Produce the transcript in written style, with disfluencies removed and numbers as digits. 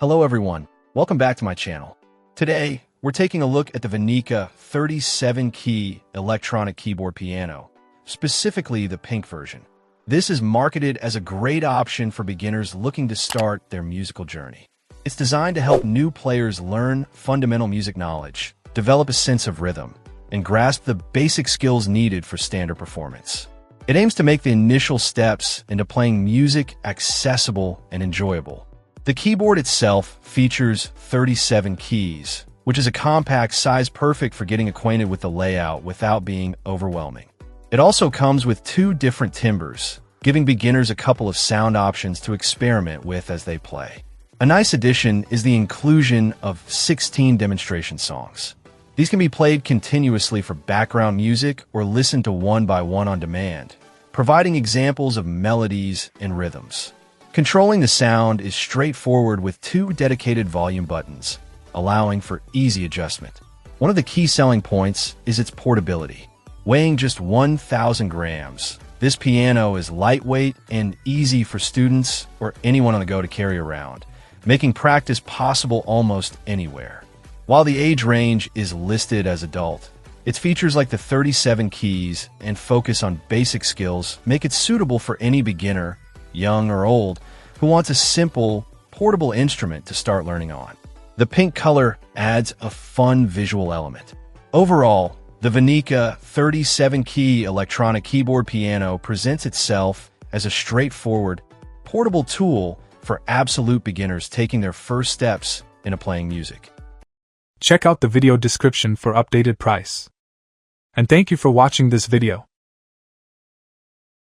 Hello everyone, welcome back to my channel. Today, we're taking a look at the VENEKA 37-key electronic keyboard piano, specifically the pink version. This is marketed as a great option for beginners looking to start their musical journey. It's designed to help new players learn fundamental music knowledge, develop a sense of rhythm, and grasp the basic skills needed for standard performance. It aims to make the initial steps into playing music accessible and enjoyable. The keyboard itself features 37 keys, which is a compact size perfect for getting acquainted with the layout without being overwhelming. It also comes with 2 different timbres, giving beginners a couple of sound options to experiment with as they play. A nice addition is the inclusion of 16 demonstration songs. These can be played continuously for background music or listened to one by one on demand, providing examples of melodies and rhythms. Controlling the sound is straightforward with 2 dedicated volume buttons, allowing for easy adjustment. One of the key selling points is its portability. Weighing just 1,000 grams, this piano is lightweight and easy for students or anyone on the go to carry around, making practice possible almost anywhere. While the age range is listed as adult, its features like the 37 keys and focus on basic skills make it suitable for any beginner, young or old, who wants a simple, portable instrument to start learning on. The pink color adds a fun visual element. Overall, the VENEKA 37-key electronic keyboard piano presents itself as a straightforward, portable tool for absolute beginners taking their first steps into playing music. Check out the video description for updated price. And thank you for watching this video.